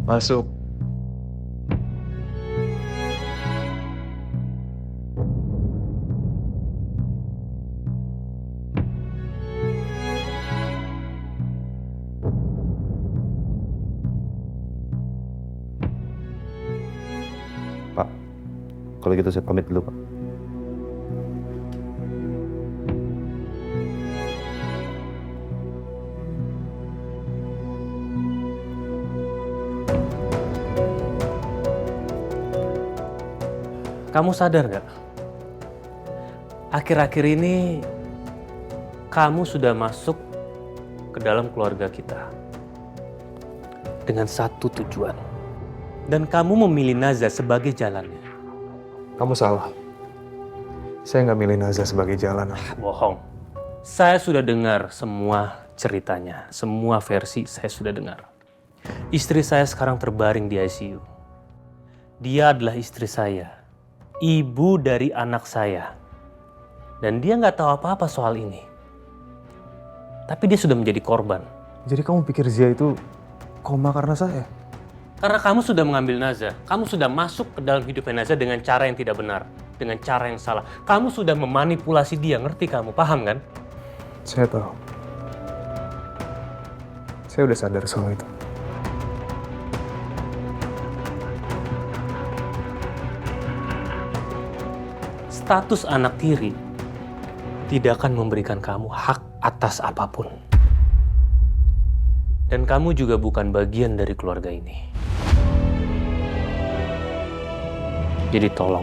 Masuk. Pak, kalau gitu saya pamit dulu, Pak. Kamu sadar gak? Akhir-akhir ini kamu sudah masuk ke dalam keluarga kita dengan satu tujuan. Dan kamu memilih Naza sebagai jalannya. Kamu salah. Saya nggak milih Naza sebagai jalan. Bohong. Saya sudah dengar semua ceritanya, semua versi saya sudah dengar. Istri saya sekarang terbaring di ICU. Dia adalah istri saya, ibu dari anak saya. Dan dia nggak tahu apa-apa soal ini. Tapi dia sudah menjadi korban. Jadi kamu pikir Zia itu koma karena saya? Karena kamu sudah mengambil Naza, kamu sudah masuk ke dalam hidupnya Naza dengan cara yang tidak benar, dengan cara yang salah. Kamu sudah memanipulasi dia, ngerti kamu? Paham kan? Saya tahu. Saya udah sadar soal itu. Status anak tiri tidak akan memberikan kamu hak atas apapun. Dan kamu juga bukan bagian dari keluarga ini. Jadi tolong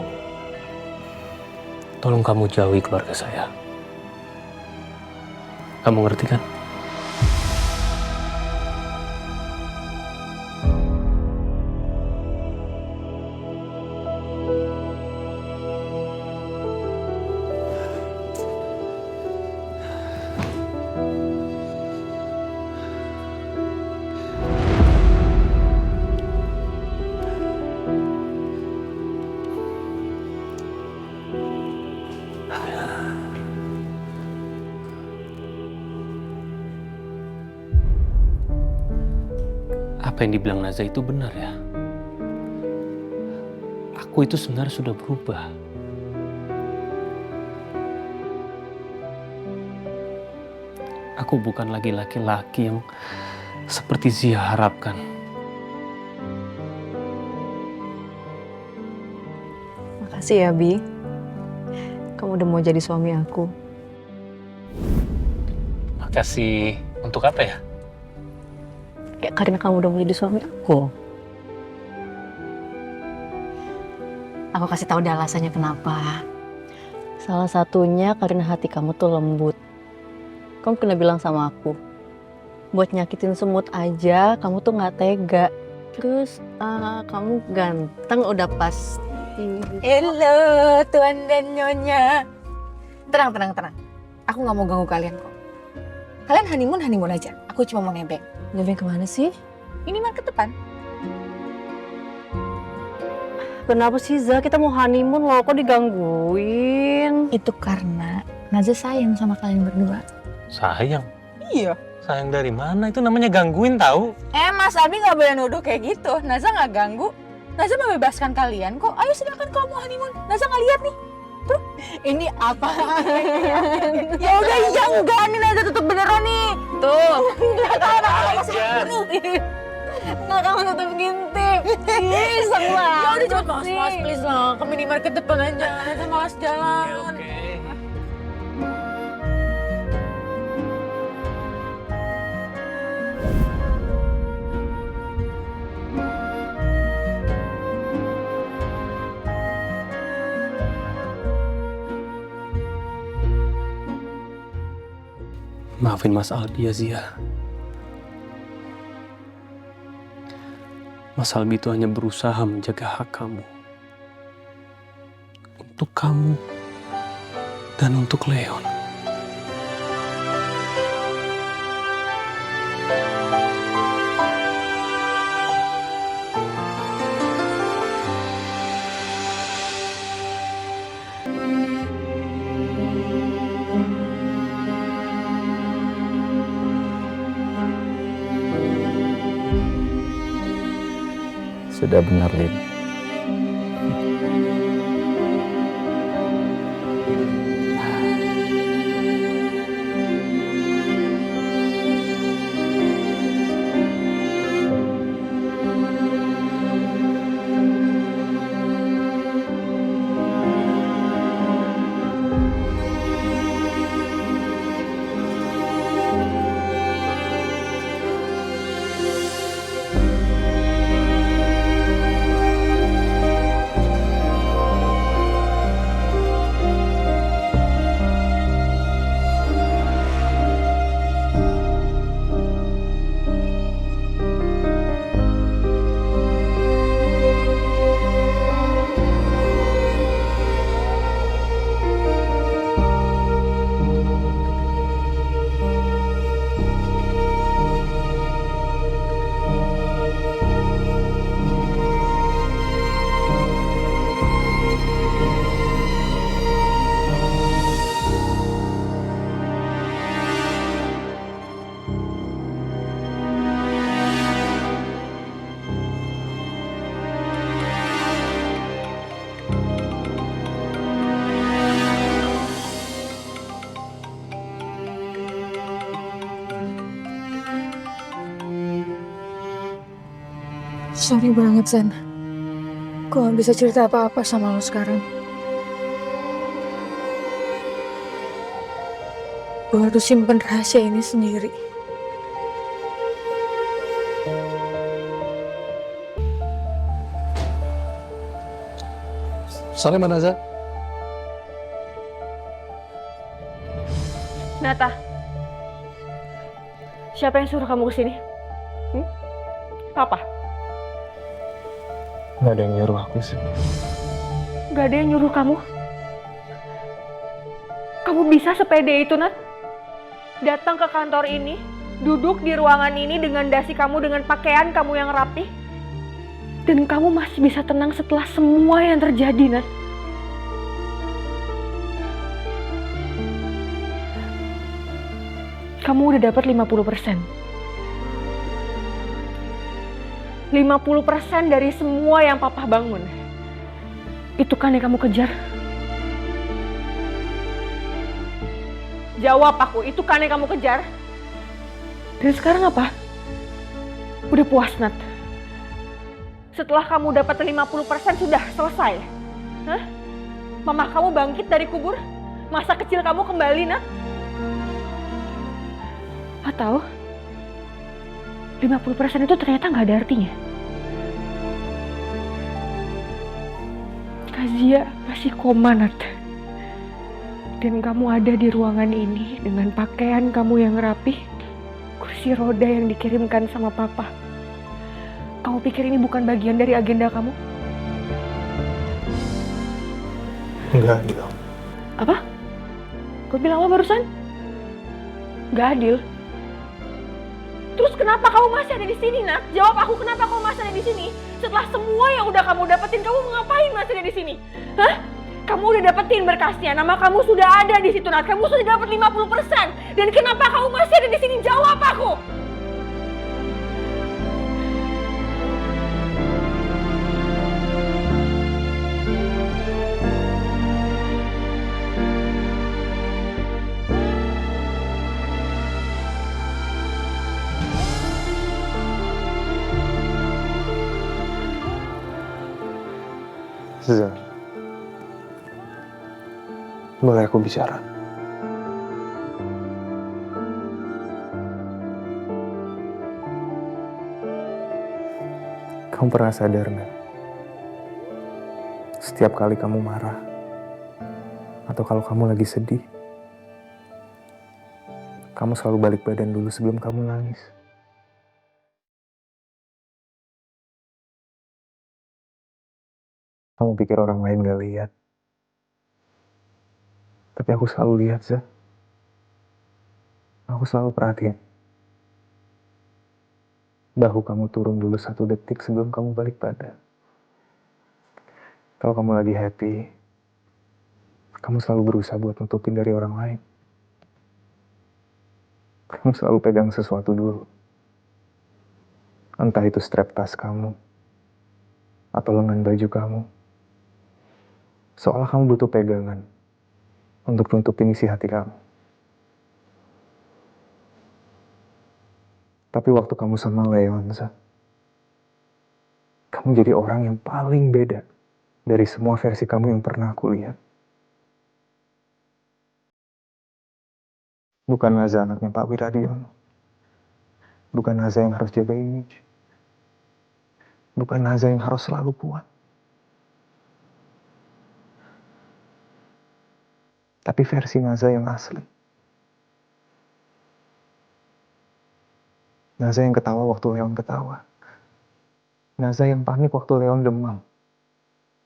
kamu jauhi keluarga saya. Kamu ngerti kan? Apa yang dibilang Naza itu benar ya? Aku itu sebenarnya sudah berubah. Aku bukan lagi laki-laki yang seperti Zia harapkan. Makasih ya, Bi. Kamu udah mau jadi suami aku. Makasih untuk apa ya? Ya karena kamu udah mau jadi suami aku. Aku kasih tahu deh alasannya kenapa. Salah satunya karena hati kamu tuh lembut. Kamu pernah bilang sama aku, buat nyakitin semut aja kamu tuh nggak tega. Terus kamu ganteng udah pasti. Halo Tuan dan Nyonya. Tenang. Aku nggak mau ganggu kalian kok. Kalian honeymoon aja. Aku cuma mau nebeng. Nebeng kemana sih? Minimal ke depan. Kenapa sih Za? Kita mau honeymoon loh, kok digangguin? Itu karena Naza sayang sama kalian berdua. Sayang? Iya. Sayang dari mana? Itu namanya gangguin tahu. Mas Abi nggak boleh nuduh kayak gitu. Naza nggak ganggu. Naza membebaskan kalian kok. Ayo silakan kalau mau honeymoon. Naza nggak lihat nih. Tuh, ini apa? Ya udah iya enggak nih Naza tutup beneran nih. Tuh. Enggak kan aku masih Nggak, kamu tutup ngintip. Ih, seru Ya udah cepet banget mas, sih. please lah. Ke minimarket depan aja. Naza malas jalan. Maafin Mas Albi ya Zia. Mas Albi itu hanya berusaha menjaga hak kamu. Untuk kamu dan untuk Leon. Sudah benar, Lin. Sorry banget, San. Gue gak bisa cerita apa-apa sama lo sekarang. Gue harus simpen rahasia ini sendiri. Sorry, Manaza. Nata, siapa yang suruh kamu kesini? Papa? Nggak ada yang nyuruh aku sih. Gak ada yang nyuruh kamu? Kamu bisa sepede itu, Nat? Datang ke kantor ini, duduk di ruangan ini dengan dasi kamu, dengan pakaian kamu yang rapi, dan kamu masih bisa tenang setelah semua yang terjadi, Nat. Kamu udah dapat 50%. 50% dari semua yang papa bangun. Itu kan yang kamu kejar? Jawab aku, itu kan yang kamu kejar? Dan sekarang apa? Udah puas, Nat? Setelah kamu dapat 50% sudah selesai? Hah? Mama kamu bangkit dari kubur? Masa kecil kamu kembali, Nat? Atau 50% itu ternyata nggak ada artinya. Kazia masih koma, Nat. Dan kamu ada di ruangan ini dengan pakaian kamu yang rapih, kursi roda yang dikirimkan sama papa. Kamu pikir ini bukan bagian dari agenda kamu? Nggak adil. Apa? Kau bilang apa barusan? Nggak adil? Terus kenapa kamu masih ada di sini, Nat? Jawab aku, kenapa kamu masih ada di sini? Setelah semua yang udah kamu dapetin, kamu ngapain masih ada di sini? Hah? Kamu udah dapetin berkasnya, nama kamu sudah ada di situ, Nat. Kamu sudah dapat 50%. Dan kenapa kamu masih ada di sini? Jawab aku. Zah, boleh aku bicara? Kamu pernah sadar nggak? Setiap kali kamu marah, atau kalau kamu lagi sedih, kamu selalu balik badan dulu sebelum kamu nangis. Kamu pikir orang lain gak lihat. Tapi aku selalu lihat, Zah. Aku selalu perhatiin. Bahu kamu turun dulu 1 detik sebelum kamu balik badan. Kalau kamu lagi happy, kamu selalu berusaha buat nutupin dari orang lain. Kamu selalu pegang sesuatu dulu. Entah itu strap tas kamu, atau lengan baju kamu. Seolah kamu butuh pegangan untuk nutupin isi hati kamu. Tapi waktu kamu sama Leon, kamu jadi orang yang paling beda dari semua versi kamu yang pernah aku lihat. Bukan Naza anaknya Pak Wiradiono. Bukan Naza yang harus jaga image. Bukan Naza yang harus selalu kuat. Tapi versi Naza yang asli. Naza yang ketawa waktu Leon ketawa. Naza yang panik waktu Leon demam.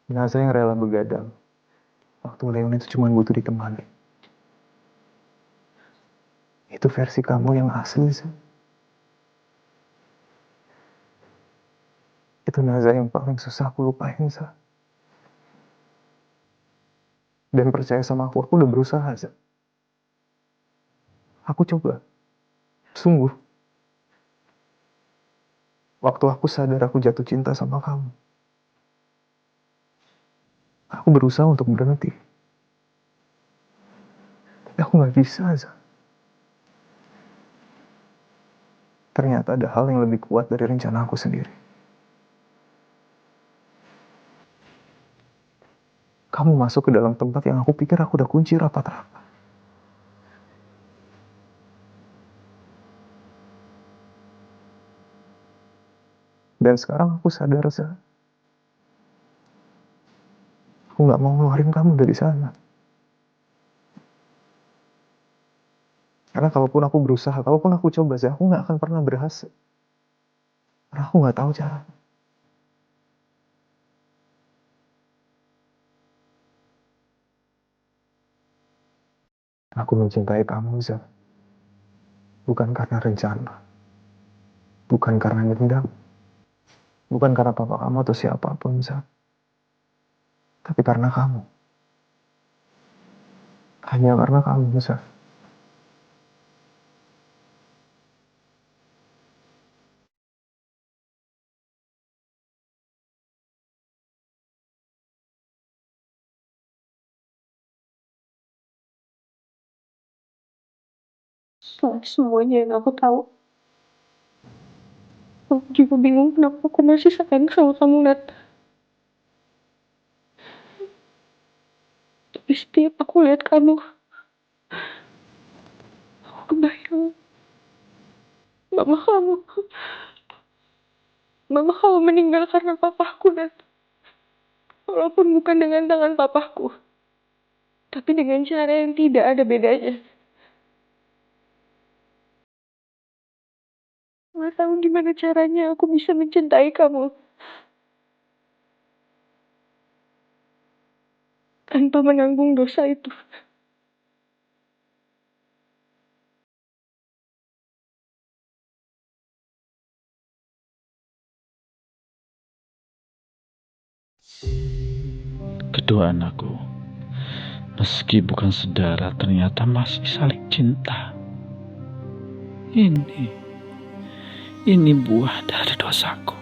Naza yang rela begadang waktu Leon itu cuma butuh ditemani. Itu versi kamu yang asli, Sa. Itu Naza yang paling susah aku lupain, Sa. Dan percaya sama aku udah berusaha, Sa. Aku coba. Sungguh. Waktu aku sadar aku jatuh cinta sama kamu. Aku berusaha untuk berhenti. Tapi aku gak bisa, Sa. Ternyata ada hal yang lebih kuat dari rencana aku sendiri. Kamu masuk ke dalam tempat yang aku pikir aku udah kunci rapat-rapat. Dan sekarang aku sadar, Sa. Aku gak mau ngeluarin kamu dari sana. Karena kalaupun aku berusaha, kalaupun aku coba, Sa, aku gak akan pernah berhasil. Karena aku gak tahu cara. Aku mencintai kamu, Za. Bukan karena rencana. Bukan karena dendam. Bukan karena papa kamu atau siapapun, Za. Tapi karena kamu. Hanya karena kamu, Za. Semuanya yang aku tahu. Aku juga bingung kenapa aku masih sayang sama kamu, Nat. Tapi setiap aku lihat kamu, aku kebayang mama kamu. Mama kamu meninggal karena papaku, Nat. Walaupun bukan dengan tangan papaku, tapi dengan cara yang tidak ada bedanya. Nggak tahu gimana caranya aku bisa mencintai kamu tanpa menanggung dosa itu. Kedua anakku, meski bukan saudara, ternyata masih saling cinta. Ini buah dari dosaku.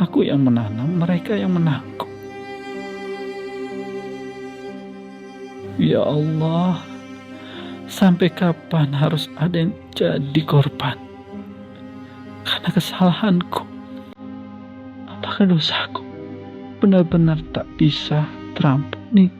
Aku yang menanam, mereka yang menanggung. Ya Allah, sampai kapan harus ada yang jadi korban? Karena kesalahanku. Apakah dosaku benar-benar tak bisa terampuni?